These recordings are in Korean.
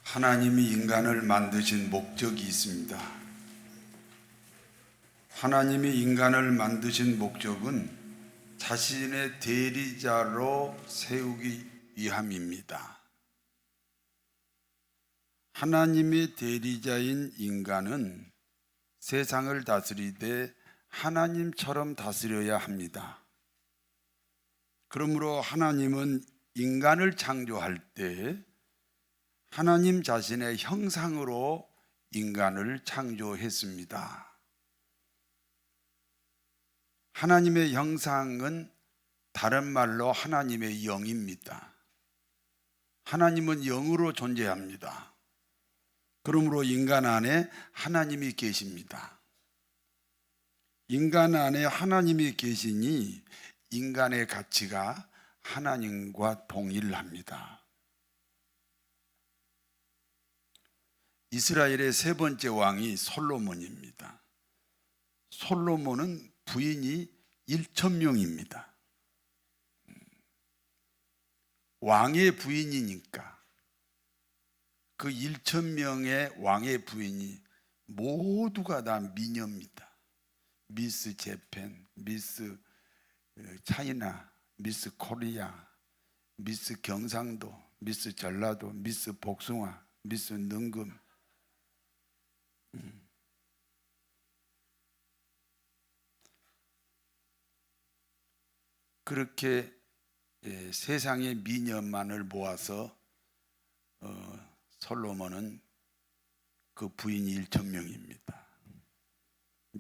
하나님이 인간을 만드신 목적이 있습니다. 하나님이 인간을 만드신 목적은 자신의 대리자로 세우기 위함입니다. 하나님의 대리자인 인간은 세상을 다스리되 하나님처럼 다스려야 합니다. 그러므로 하나님은 인간을 창조할 때 하나님 자신의 형상으로 인간을 창조했습니다. 하나님의 형상은 다른 말로 하나님의 영입니다. 하나님은 영으로 존재합니다. 그러므로 인간 안에 하나님이 계십니다. 인간 안에 하나님이 계시니 인간의 가치가 하나님과 동일합니다. 이스라엘의 세 번째 왕이 솔로몬입니다. 솔로몬은 부인이 1,000명입니다. 왕의 부인이니까 그 1,000명의 왕의 부인이 모두가 다 미녀입니다. 미스 재팬, 미스 차이나, 미스 코리아, 미스 경상도, 미스 전라도, 미스 복숭아, 미스 능금. 그렇게 세상의 미녀만을 모아서 솔로몬은 그 부인이 1,000명입니다.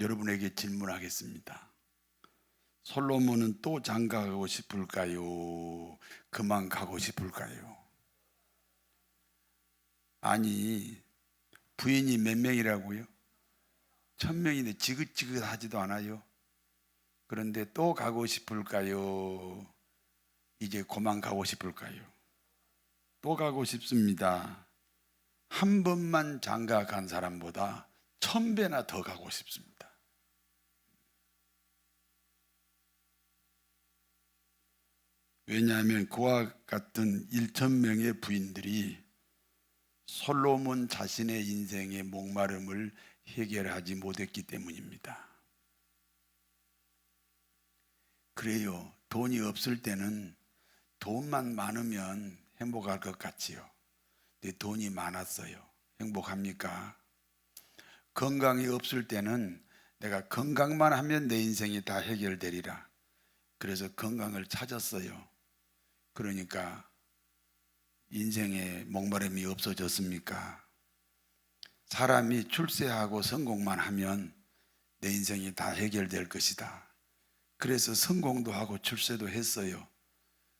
여러분에게 질문하겠습니다. 솔로몬은 또 장가가고 싶을까요? 그만 가고 싶을까요? 아니, 부인이 몇 명이라고요? 1,000명인데 지긋지긋하지도 않아요. 그런데 또 가고 싶을까요? 이제 그만 가고 싶을까요? 또 가고 싶습니다. 한 번만 장가 간 사람보다 1,000배나 더 가고 싶습니다. 왜냐하면 그와 같은 1,000명의 부인들이 솔로몬 자신의 인생의 목마름을 해결하지 못했기 때문입니다. 그래요. 돈이 없을 때는 돈만 많으면 행복할 것 같지요. 근데 돈이 많았어요. 행복합니까? 건강이 없을 때는 내가 건강만 하면 내 인생이 다 해결되리라. 그래서 건강을 찾았어요. 그러니까 인생에 목마름이 없어졌습니까? 사람이 출세하고 성공만 하면 내 인생이 다 해결될 것이다. 그래서 성공도 하고 출세도 했어요.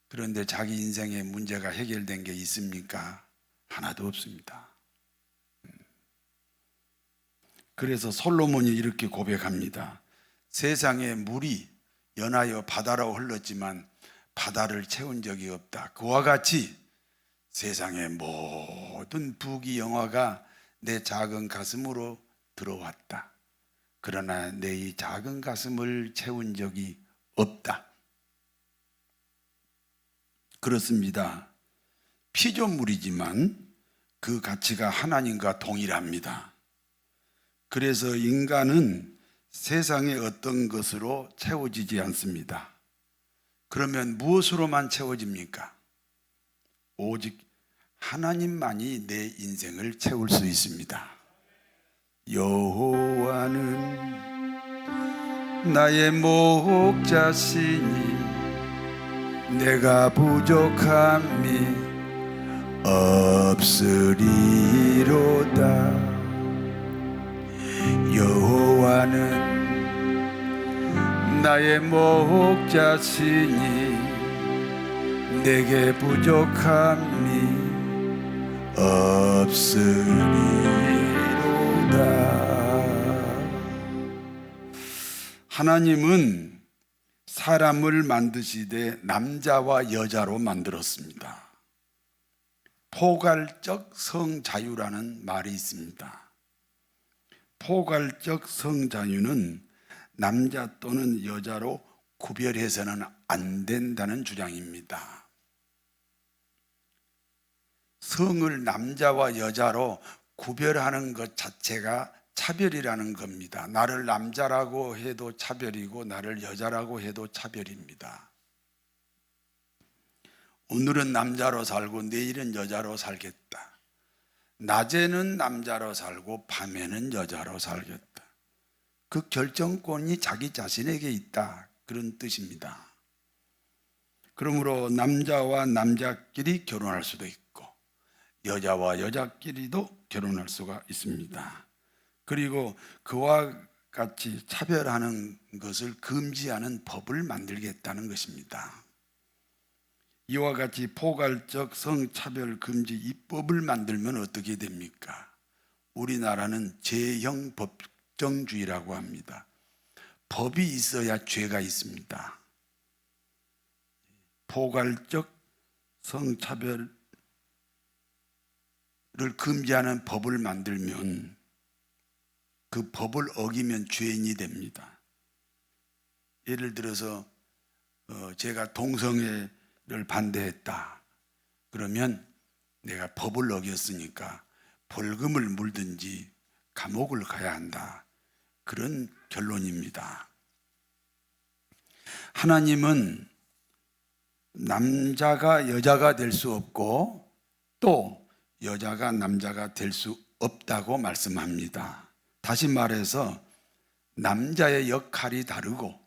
그런데 자기 인생에 문제가 해결된 게 있습니까? 하나도 없습니다. 그래서 솔로몬이 이렇게 고백합니다. 세상에 물이 연하여 바다로 흘렀지만 바다를 채운 적이 없다. 그와 같이 세상의 모든 부귀영화가 내 작은 가슴으로 들어왔다. 그러나 내 이 작은 가슴을 채운 적이 없다. 그렇습니다. 피조물이지만 그 가치가 하나님과 동일합니다. 그래서 인간은 세상의 어떤 것으로 채워지지 않습니다. 그러면 무엇으로만 채워집니까? 오직 하나님만이 내 인생을 채울 수 있습니다. 여호와는 나의 목자시니 내가 부족함이 없으리로다. 여호와는 나의 목자시니 내게 부족함이 없으리로다. 하나님은 사람을 만드시되 남자와 여자로 만들었습니다. 포괄적 성자유라는 말이 있습니다. 포괄적 성자유는 남자 또는 여자로 구별해서는 안 된다는 주장입니다. 성을 남자와 여자로 구별하는 것 자체가 차별이라는 겁니다. 나를 남자라고 해도 차별이고 나를 여자라고 해도 차별입니다. 오늘은 남자로 살고 내일은 여자로 살겠다. 낮에는 남자로 살고 밤에는 여자로 살겠다. 그 결정권이 자기 자신에게 있다. 그런 뜻입니다. 그러므로 남자와 남자끼리 결혼할 수도 있고 여자와 여자끼리도 결혼할 수가 있습니다. 그리고 그와 같이 차별하는 것을 금지하는 법을 만들겠다는 것입니다. 이와 같이 포괄적 성차별 금지 입법을 만들면 어떻게 됩니까? 우리나라는 제형 법정주의라고 합니다. 법이 있어야 죄가 있습니다. 포괄적 성차별을 금지하는 법을 만들면 그 법을 어기면 죄인이 됩니다. 예를 들어서 제가 동성애를 반대했다. 그러면 내가 법을 어겼으니까 벌금을 물든지 감옥을 가야 한다. 그런 결론입니다. 하나님은 남자가 여자가 될 수 없고 또 여자가 남자가 될 수 없다고 말씀합니다. 다시 말해서 남자의 역할이 다르고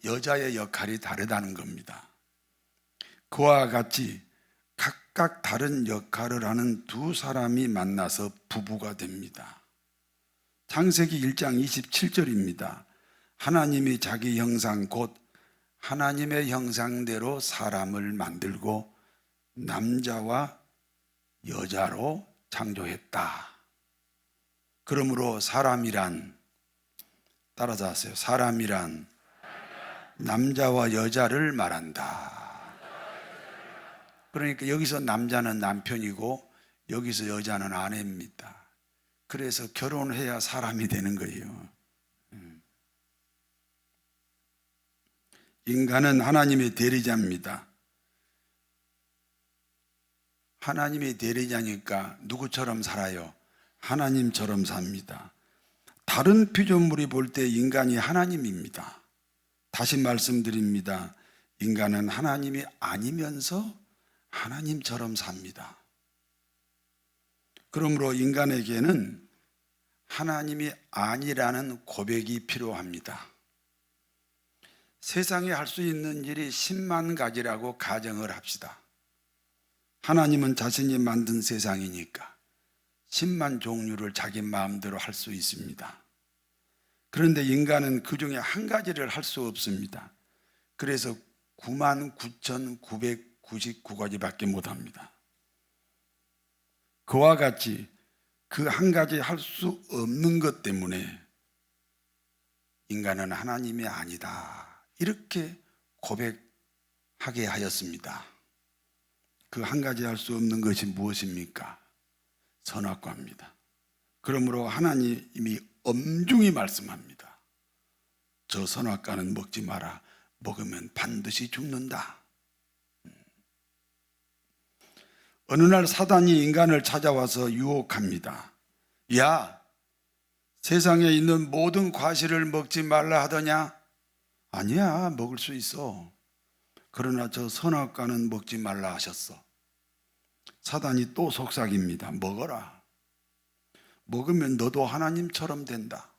여자의 역할이 다르다는 겁니다. 그와 같이 각각 다른 역할을 하는 두 사람이 만나서 부부가 됩니다. 창세기 1장 27절입니다. 하나님이 자기 형상 곧 하나님의 형상대로 사람을 만들고 남자와 여자로 창조했다. 그러므로 사람이란, 따라서 하세요. 사람이란 남자와 여자를 말한다. 그러니까 여기서 남자는 남편이고 여기서 여자는 아내입니다. 그래서 결혼해야 사람이 되는 거예요. 인간은 하나님의 대리자입니다. 하나님의 대리자니까 누구처럼 살아요? 하나님처럼 삽니다. 다른 피조물이 볼 때 인간이 하나님입니다. 다시 말씀드립니다. 인간은 하나님이 아니면서 하나님처럼 삽니다. 그러므로 인간에게는 하나님이 아니라는 고백이 필요합니다. 세상에 할 수 있는 일이 10만 가지라고 가정을 합시다. 하나님은 자신이 만든 세상이니까 10만 종류를 자기 마음대로 할 수 있습니다. 그런데 인간은 그 중에 한 가지를 할 수 없습니다. 그래서 99,999가지밖에 못합니다. 그와 같이 그 한 가지 할 수 없는 것 때문에 인간은 하나님이 아니다. 이렇게 고백하게 하였습니다. 그 한 가지 할 수 없는 것이 무엇입니까? 선악과입니다. 그러므로 하나님이 엄중히 말씀합니다. 저 선악과는 먹지 마라. 먹으면 반드시 죽는다. 어느 날 사단이 인간을 찾아와서 유혹합니다. 야, 세상에 있는 모든 과실을 먹지 말라 하더냐? 아니야, 먹을 수 있어. 그러나 저 선악과는 먹지 말라 하셨어. 사단이 또 속삭입니다. 먹어라. 먹으면 너도 하나님처럼 된다.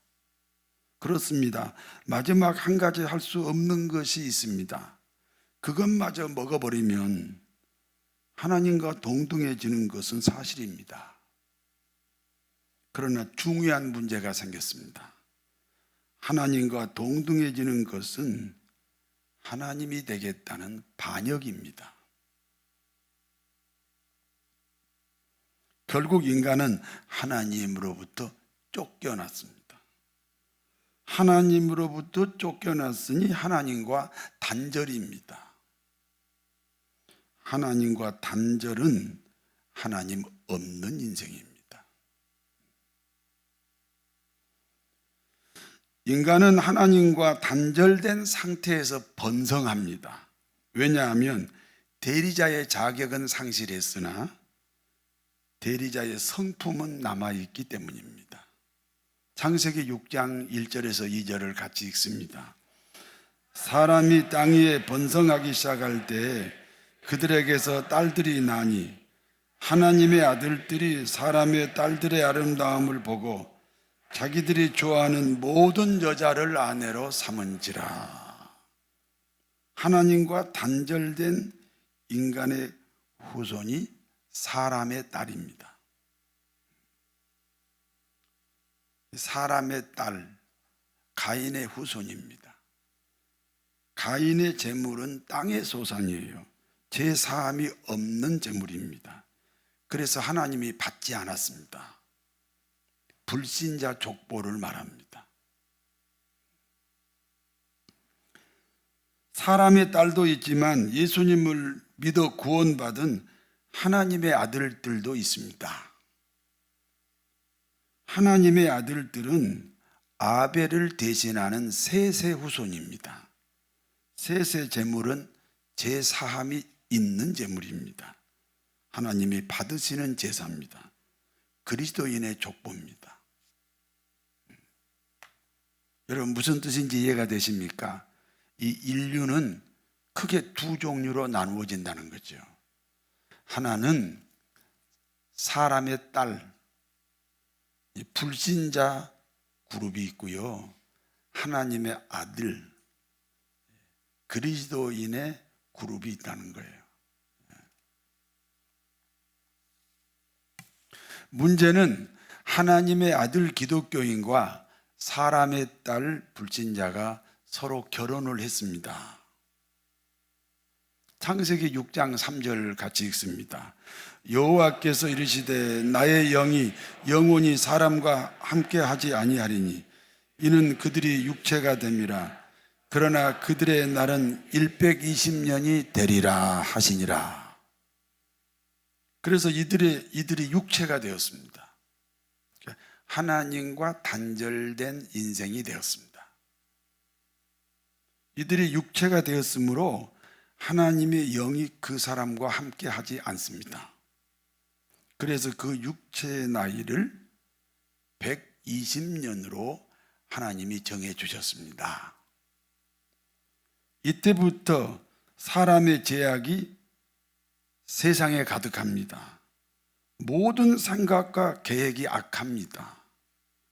그렇습니다. 마지막 한 가지 할 수 없는 것이 있습니다. 그것마저 먹어버리면 하나님과 동등해지는 것은 사실입니다. 그러나 중요한 문제가 생겼습니다. 하나님과 동등해지는 것은 하나님이 되겠다는 반역입니다. 결국 인간은 하나님으로부터 쫓겨났습니다. 하나님으로부터 쫓겨났으니 하나님과 단절입니다. 하나님과 단절은 하나님 없는 인생입니다. 인간은 하나님과 단절된 상태에서 번성합니다. 왜냐하면 대리자의 자격은 상실했으나 대리자의 성품은 남아있기 때문입니다. 창세기 6장 1절에서 2절을 같이 읽습니다. 사람이 땅 위에 번성하기 시작할 때 그들에게서 딸들이 나니 하나님의 아들들이 사람의 딸들의 아름다움을 보고 자기들이 좋아하는 모든 여자를 아내로 삼은지라. 하나님과 단절된 인간의 후손이 사람의 딸입니다. 사람의 딸, 가인의 후손입니다. 가인의 재물은 땅의 소산이에요. 제사함이 없는 재물입니다. 그래서 하나님이 받지 않았습니다. 불신자 족보를 말합니다. 사람의 딸도 있지만 예수님을 믿어 구원받은 하나님의 아들들도 있습니다. 하나님의 아들들은 아벨을 대신하는 셋의 후손입니다. 셋의 제물은 제사함이 있는 제물입니다. 하나님이 받으시는 제사입니다. 그리스도인의 족보입니다. 여러분 무슨 뜻인지 이해가 되십니까? 이 인류는 크게 두 종류로 나누어진다는 거죠. 하나는 사람의 딸, 불신자 그룹이 있고요. 하나님의 아들, 그리스도인의 그룹이 있다는 거예요. 문제는 하나님의 아들 기독교인과 사람의 딸 불신자가 서로 결혼을 했습니다. 창세기 6장 3절 같이 읽습니다. 여호와께서 이르시되 나의 영이 영원히 사람과 함께 하지 아니하리니 이는 그들이 육체가 됨이라. 그러나 그들의 날은 120년이 되리라 하시니라. 그래서 이들이 육체가 되었습니다. 하나님과 단절된 인생이 되었습니다. 이들이 육체가 되었으므로 하나님의 영이 그 사람과 함께 하지 않습니다. 그래서 그 육체의 나이를 120년으로 하나님이 정해 주셨습니다. 이때부터 사람의 죄악이 세상에 가득합니다. 모든 생각과 계획이 악합니다.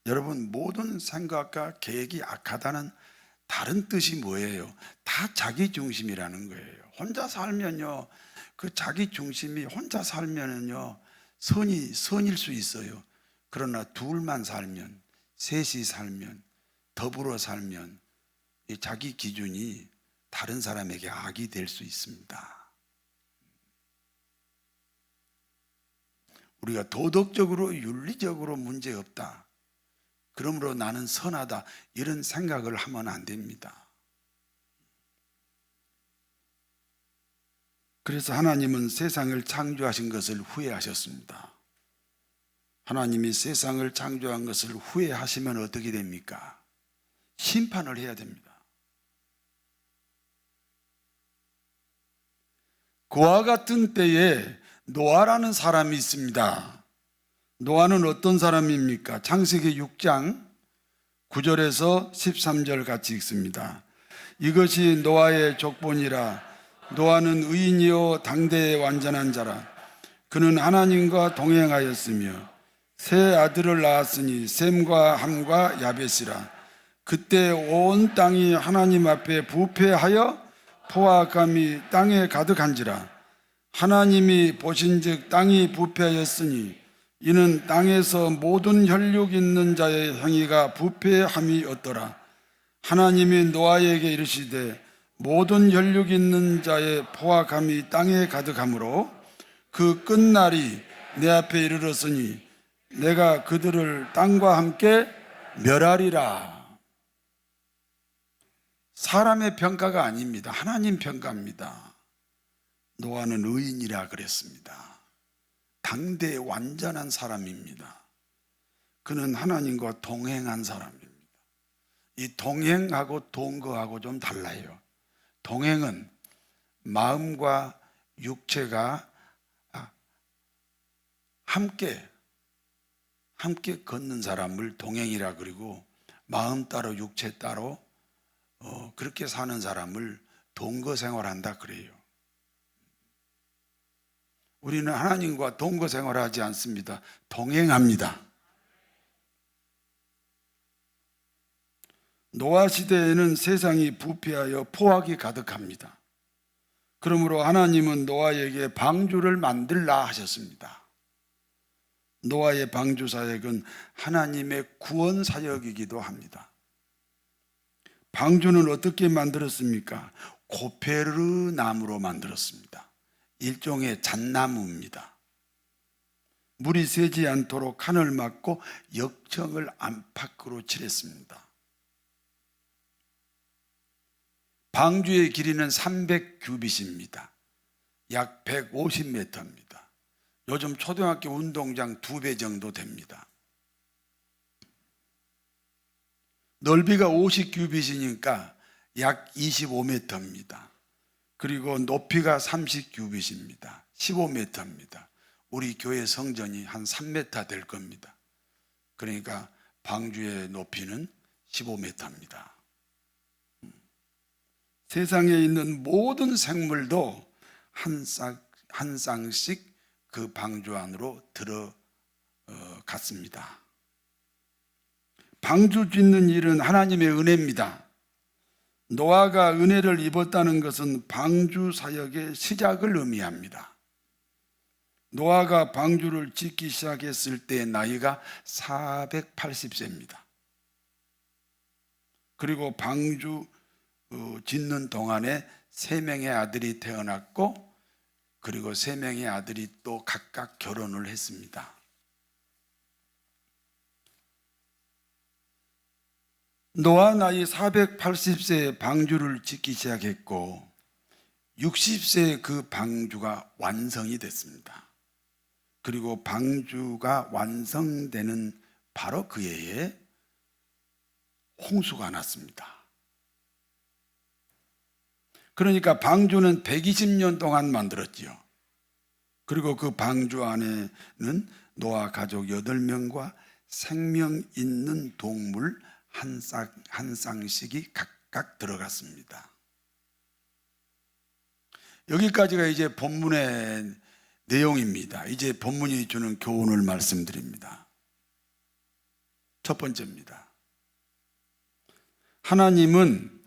여러분, 모든 생각과 계획이 악하다는 다른 뜻이 뭐예요? 다 자기 중심이라는 거예요. 혼자 살면요, 그 자기 중심이 혼자 살면은요, 선일 수 있어요. 그러나 둘만 살면, 셋이 살면, 더불어 살면 이 자기 기준이 다른 사람에게 악이 될 수 있습니다. 우리가 도덕적으로 윤리적으로 문제없다, 그러므로 나는 선하다, 이런 생각을 하면 안 됩니다. 그래서 하나님은 세상을 창조하신 것을 후회하셨습니다. 하나님이 세상을 창조한 것을 후회하시면 어떻게 됩니까? 심판을 해야 됩니다. 그와 같은 때에 노아라는 사람이 있습니다. 노아는 어떤 사람입니까? 창세기 6장 9절에서 13절 같이 읽습니다. 이것이 노아의 족본이라. 노아는 의인이요 당대의 완전한 자라. 그는 하나님과 동행하였으며 세 아들을 낳았으니 셈과 함과 야벳이라. 그때 온 땅이 하나님 앞에 부패하여 포악함이 땅에 가득한지라. 하나님이 보신즉 땅이 부패하였으니 이는 땅에서 모든 혈육 있는 자의 행위가 부패함이 없더라. 하나님이 노아에게 이르시되 모든 혈육 있는 자의 포악함이 땅에 가득하므로 그 끝날이 내 앞에 이르렀으니 내가 그들을 땅과 함께 멸하리라. 사람의 평가가 아닙니다. 하나님 평가입니다. 노아는 의인이라 그랬습니다. 당대의 완전한 사람입니다. 그는 하나님과 동행한 사람입니다. 이 동행하고 동거하고 좀 달라요. 동행은 마음과 육체가 함께 걷는 사람을 동행이라 그리고 마음 따로 육체 따로 그렇게 사는 사람을 동거 생활한다 그래요. 우리는 하나님과 동거 생활하지 않습니다. 동행합니다. 노아 시대에는 세상이 부패하여 포악이 가득합니다. 그러므로 하나님은 노아에게 방주를 만들라 하셨습니다. 노아의 방주 사역은 하나님의 구원 사역이기도 합니다. 방주는 어떻게 만들었습니까? 고페르 나무로 만들었습니다. 일종의 잣나무입니다. 물이 새지 않도록 칸을 막고 역청을 안팎으로 칠했습니다. 방주의 길이는 300규빗입니다. 약 150m입니다. 요즘 초등학교 운동장 2배 정도 됩니다. 넓이가 50규빗이니까 약 25m입니다. 그리고 높이가 30규빗입니다. 15m입니다. 우리 교회 성전이 한 3m 될 겁니다. 그러니까 방주의 높이는 15m입니다. 세상에 있는 모든 생물도 한 쌍씩 그 방주 안으로 들어갔습니다. 방주 짓는 일은 하나님의 은혜입니다. 노아가 은혜를 입었다는 것은 방주 사역의 시작을 의미합니다. 노아가 방주를 짓기 시작했을 때 나이가 480세입니다. 그리고 방주 짓는 동안에 3명의 아들이 태어났고 그리고 3명의 아들이 또 각각 결혼을 했습니다. 노아 나이 480세에 방주를 짓기 시작했고 60세에 그 방주가 완성이 됐습니다. 그리고 방주가 완성되는 바로 그 해에 홍수가 났습니다. 그러니까 방주는 120년 동안 만들었지요. 그리고 그 방주 안에는 노아 가족 8명과 생명 있는 동물 한 쌍씩이 각각 들어갔습니다. 여기까지가 이제 본문의 내용입니다. 이제 본문이 주는 교훈을 말씀드립니다. 첫 번째입니다. 하나님은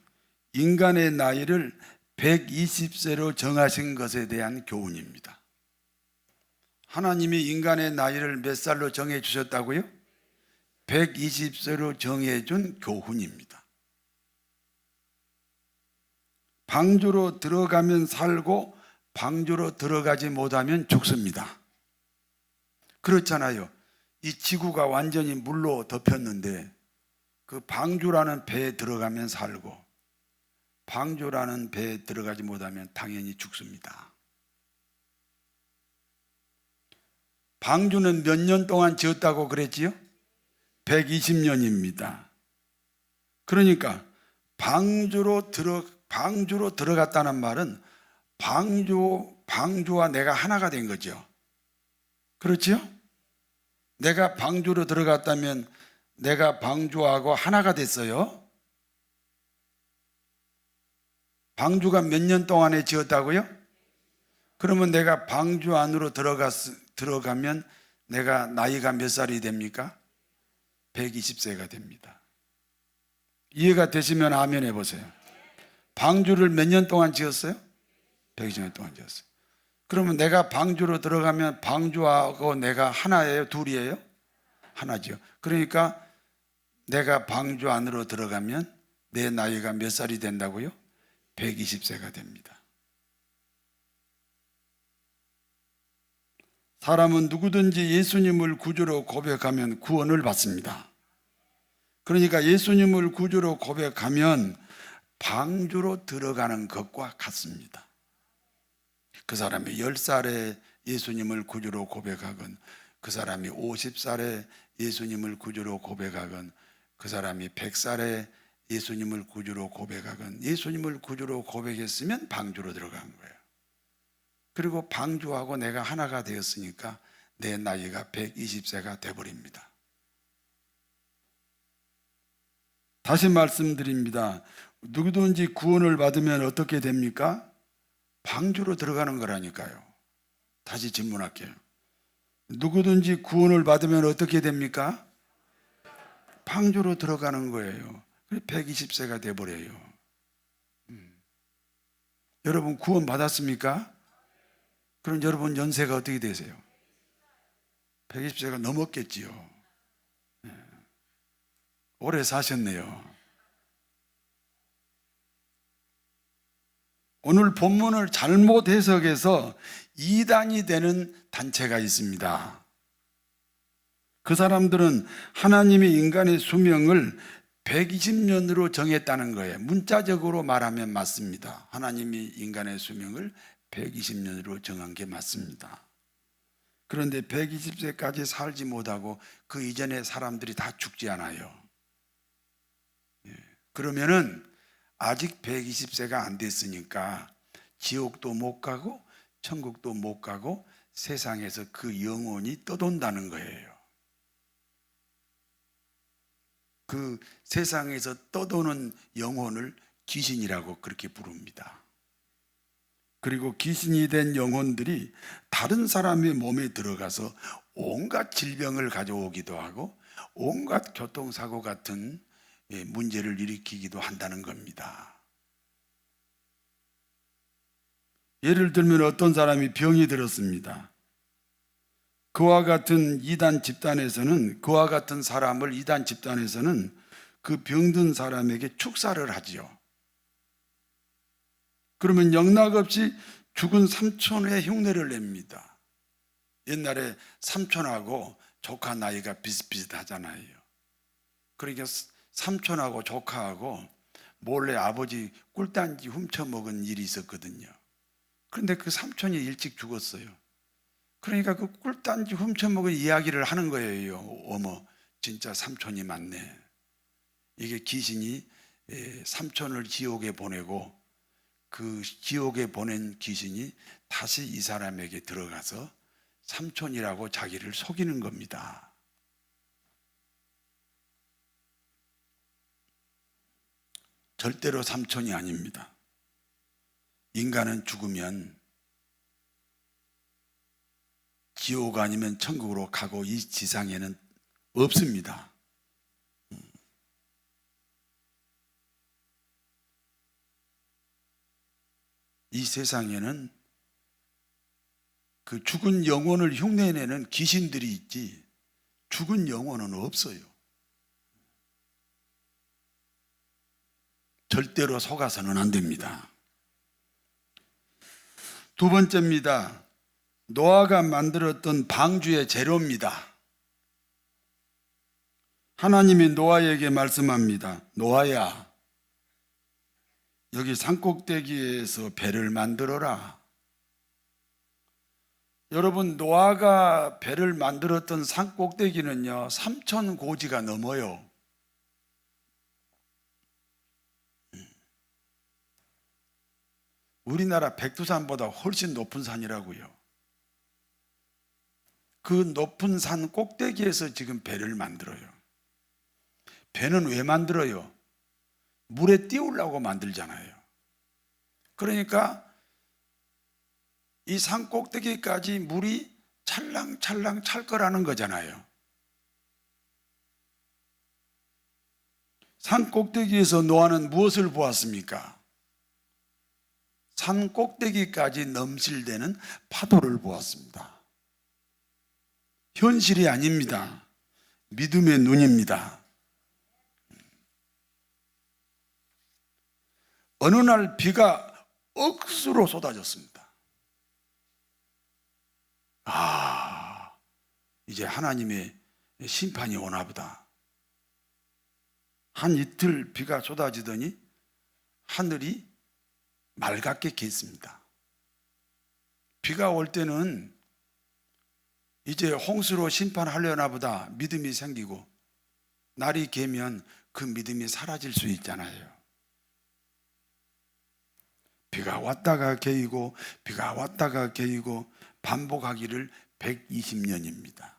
인간의 나이를 120세로 정하신 것에 대한 교훈입니다. 하나님이 인간의 나이를 몇 살로 정해 주셨다고요? 120세로 정해준 교훈입니다. 방주로 들어가면 살고 방주로 들어가지 못하면 죽습니다. 그렇잖아요. 이 지구가 완전히 물로 덮였는데 그 방주라는 배에 들어가면 살고 방주라는 배에 들어가지 못하면 당연히 죽습니다. 방주는 몇 년 동안 지었다고 그랬지요? 120년입니다. 그러니까 방주로 들어갔다는 말은 방주와 내가 하나가 된 거죠. 그렇죠? 내가 방주로 들어갔다면 내가 방주하고 하나가 됐어요. 방주가 몇 년 동안에 지었다고요? 그러면 내가 방주 안으로 들어가면 내가 나이가 몇 살이 됩니까? 120세가 됩니다. 이해가 되시면 아멘 해보세요. 방주를 몇 년 동안 지었어요? 120년 동안 지었어요. 그러면 내가 방주로 들어가면 방주하고 내가 하나예요? 둘이에요? 하나죠. 그러니까 내가 방주 안으로 들어가면 내 나이가 몇 살이 된다고요? 120세가 됩니다. 사람은 누구든지 예수님을 구주로 고백하면 구원을 받습니다. 그러니까 예수님을 구주로 고백하면 방주로 들어가는 것과 같습니다. 그 사람이 10살에 예수님을 구주로 고백하건 그 사람이 50살에 예수님을 구주로 고백하건 그 사람이 100살에 예수님을 구주로 고백하건 예수님을 구주로 고백했으면 방주로 들어간 거예요. 그리고 방주하고 내가 하나가 되었으니까 내 나이가 120세가 돼버립니다. 다시 말씀드립니다. 누구든지 구원을 받으면 어떻게 됩니까? 방주로 들어가는 거라니까요. 다시 질문할게요. 누구든지 구원을 받으면 어떻게 됩니까? 방주로 들어가는 거예요. 120세가 돼버려요. 여러분 구원 받았습니까? 그럼 여러분 연세가 어떻게 되세요? 120세가 넘었겠지요. 오래 사셨네요. 오늘 본문을 잘못 해석해서 이단이 되는 단체가 있습니다. 그 사람들은 하나님이 인간의 수명을 120년으로 정했다는 거예요. 문자적으로 말하면 맞습니다. 하나님이 인간의 수명을 120년으로 정한 게 맞습니다. 그런데 120세까지 살지 못하고 그 이전에 사람들이 다 죽지 않아요. 그러면은 아직 120세가 안 됐으니까 지옥도 못 가고 천국도 못 가고 세상에서 그 영혼이 떠돈다는 거예요. 그 세상에서 떠도는 영혼을 귀신이라고 그렇게 부릅니다. 그리고 귀신이 된 영혼들이 다른 사람의 몸에 들어가서 온갖 질병을 가져오기도 하고 온갖 교통사고 같은 문제를 일으키기도 한다는 겁니다. 예를 들면 어떤 사람이 병이 들었습니다. 그와 같은 그와 같은 사람을 이단 집단에서는 그 병든 사람에게 축사를 하지요. 그러면 영락없이 죽은 삼촌의 흉내를 냅니다. 옛날에 삼촌하고 조카 나이가 비슷비슷하잖아요. 그러니까 삼촌하고 조카하고 몰래 아버지 꿀단지 훔쳐먹은 일이 있었거든요. 그런데 그 삼촌이 일찍 죽었어요. 그러니까 그 꿀단지 훔쳐먹은 이야기를 하는 거예요. 어머, 진짜 삼촌이 맞네. 이게 귀신이 삼촌을 지옥에 보내고 그 지옥에 보낸 귀신이 다시 이 사람에게 들어가서 삼촌이라고 자기를 속이는 겁니다. 절대로 삼촌이 아닙니다. 인간은 죽으면 지옥 아니면 천국으로 가고 이 지상에는 없습니다. 이 세상에는 그 죽은 영혼을 흉내내는 귀신들이 있지 죽은 영혼은 없어요. 절대로 속아서는 안 됩니다. 두 번째입니다. 노아가 만들었던 방주의 재료입니다. 하나님이 노아에게 말씀합니다. 노아야, 여기 산꼭대기에서 배를 만들어라. 여러분, 노아가 배를 만들었던 산꼭대기는요 3,000고지가 넘어요. 우리나라 백두산보다 훨씬 높은 산이라고요. 그 높은 산 꼭대기에서 지금 배를 만들어요. 배는 왜 만들어요? 물에 띄우려고 만들잖아요. 그러니까 이 산 꼭대기까지 물이 찰랑찰랑 찰 거라는 거잖아요. 산 꼭대기에서 노아는 무엇을 보았습니까? 산 꼭대기까지 넘실대는 파도를 보았습니다. 현실이 아닙니다. 믿음의 눈입니다. 어느 날 비가 억수로 쏟아졌습니다. 이제 하나님의 심판이 오나 보다. 한 이틀 비가 쏟아지더니 하늘이 맑게 겠습니다. 비가 올 때는 이제 홍수로 심판하려나 보다 믿음이 생기고 날이 개면 그 믿음이 사라질 수 있잖아요. 비가 왔다가 개이고 비가 왔다가 개이고 반복하기를 120년입니다.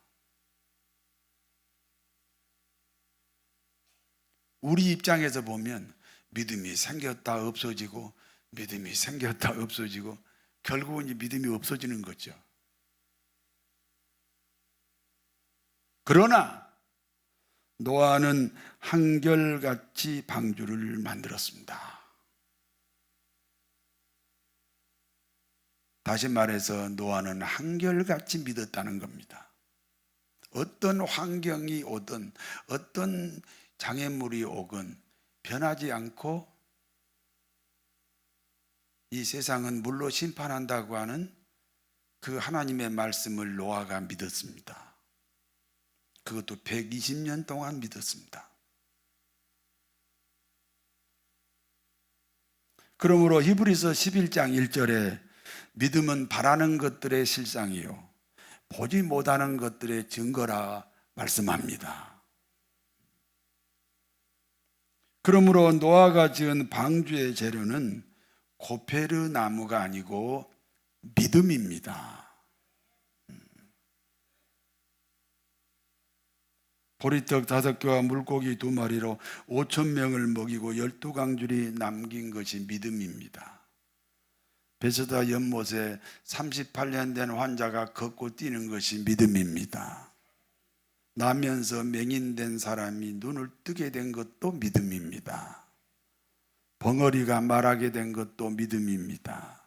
우리 입장에서 보면 믿음이 생겼다 없어지고 믿음이 생겼다 없어지고 결국은 이 믿음이 없어지는 거죠. 그러나 노아는 한결같이 방주를 만들었습니다. 다시 말해서 노아는 한결같이 믿었다는 겁니다. 어떤 환경이 오든 어떤 장애물이 오건 변하지 않고 이 세상은 물로 심판한다고 하는 그 하나님의 말씀을 노아가 믿었습니다. 그것도 120년 동안 믿었습니다. 그러므로 히브리서 11장 1절에 믿음은 바라는 것들의 실상이요 보지 못하는 것들의 증거라 말씀합니다. 그러므로 노아가 지은 방주의 재료는 고페르 나무가 아니고 믿음입니다. 보리떡 5개와 물고기 2마리로 5,000명을 먹이고 12강줄이 남긴 것이 믿음입니다. 베스다 연못에 38년 된 환자가 걷고 뛰는 것이 믿음입니다. 나면서 맹인된 사람이 눈을 뜨게 된 것도 믿음입니다. 벙어리가 말하게 된 것도 믿음입니다.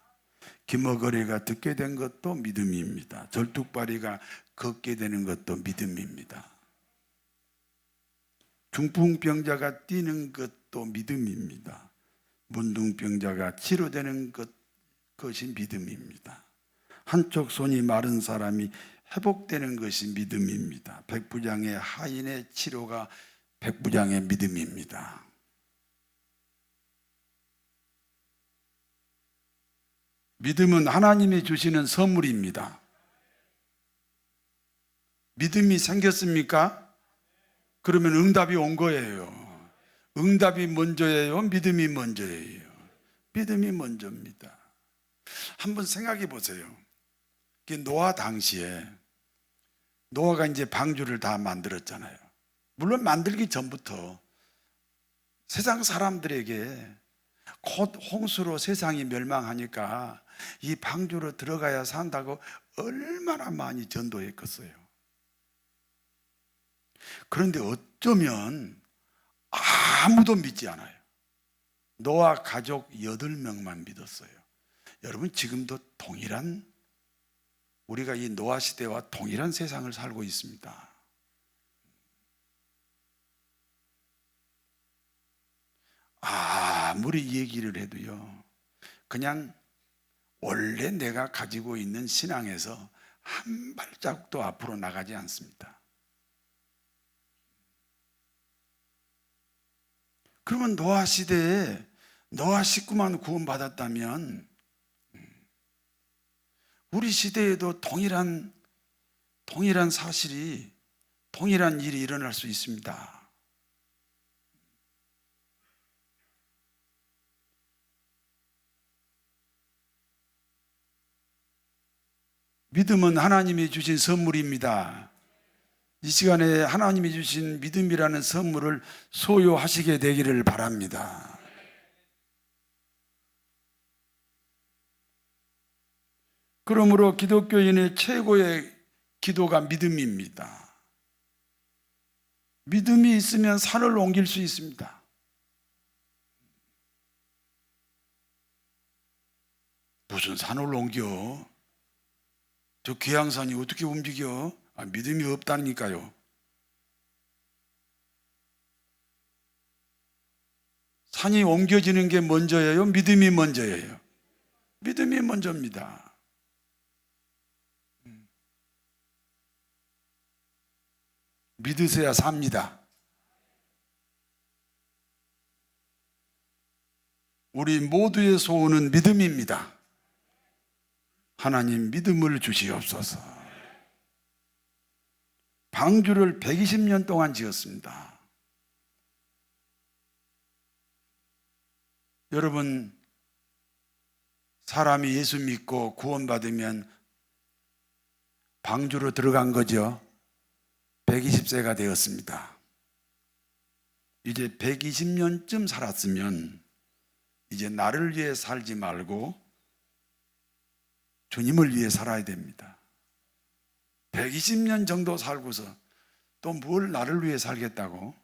기머거리가 듣게 된 것도 믿음입니다. 절뚝발이가 걷게 되는 것도 믿음입니다. 중풍병자가 뛰는 것도 믿음입니다. 문둥병자가 치료되는 것이 믿음입니다. 한쪽 손이 마른 사람이 회복되는 것이 믿음입니다. 백부장의 하인의 치료가 백부장의 믿음입니다. 믿음은 하나님이 주시는 선물입니다. 믿음이 생겼습니까? 그러면 응답이 온 거예요. 응답이 먼저예요? 믿음이 먼저예요? 믿음이 먼저입니다. 한번 생각해 보세요. 노아 당시에 노아가 이제 방주를 다 만들었잖아요. 물론 만들기 전부터 세상 사람들에게 곧 홍수로 세상이 멸망하니까 이 방주로 들어가야 산다고 얼마나 많이 전도했겠어요. 그런데 어쩌면 아무도 믿지 않아요. 노아 가족 8명만 믿었어요. 여러분 지금도 동일한 우리가 이 노아 시대와 동일한 세상을 살고 있습니다. 아무리 얘기를 해도요 그냥 원래 내가 가지고 있는 신앙에서 한 발자국도 앞으로 나가지 않습니다. 그러면 노아 시대에 노아 식구만 구원받았다면 우리 시대에도 동일한 사실이 동일한 일이 일어날 수 있습니다. 믿음은 하나님이 주신 선물입니다. 이 시간에 하나님이 주신 믿음이라는 선물을 소유하시게 되기를 바랍니다. 그러므로 기독교인의 최고의 기도가 믿음입니다. 믿음이 있으면 산을 옮길 수 있습니다. 무슨 산을 옮겨? 저 귀향산이 어떻게 움직여? 믿음이 없다니까요. 산이 옮겨지는 게 먼저예요? 믿음이 먼저예요? 믿음이 먼저입니다. 믿으셔야 삽니다. 우리 모두의 소원은 믿음입니다. 하나님 믿음을 주시옵소서. 방주를 120년 동안 지었습니다. 여러분, 사람이 예수 믿고 구원받으면 방주로 들어간 거죠. 120세가 되었습니다. 이제 120년쯤 살았으면 이제 나를 위해 살지 말고 주님을 위해 살아야 됩니다. 120년 정도 살고서 또 뭘 나를 위해 살겠다고?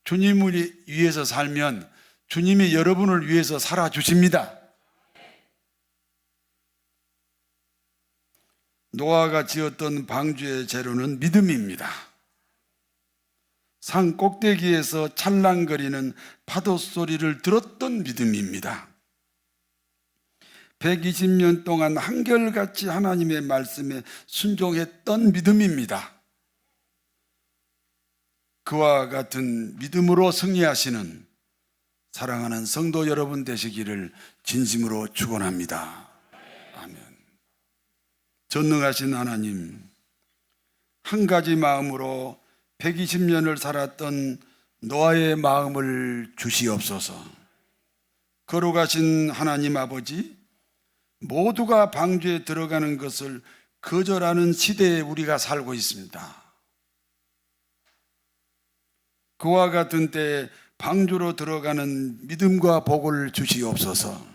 주님을 위해서 살면 주님이 여러분을 위해서 살아주십니다. 노아가 지었던 방주의 재료는 믿음입니다. 산 꼭대기에서 찰랑거리는 파도 소리를 들었던 믿음입니다. 120년 동안 한결같이 하나님의 말씀에 순종했던 믿음입니다. 그와 같은 믿음으로 승리하시는 사랑하는 성도 여러분 되시기를 진심으로 축원합니다. 아멘. 전능하신 하나님, 한 가지 마음으로 120년을 살았던 노아의 마음을 주시옵소서. 거룩하신 하나님 아버지, 모두가 방주에 들어가는 것을 거절하는 시대에 우리가 살고 있습니다. 그와 같은 때에 방주로 들어가는 믿음과 복을 주시옵소서.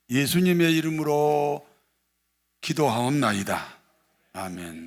예수님의 이름으로 기도하옵나이다. 아멘.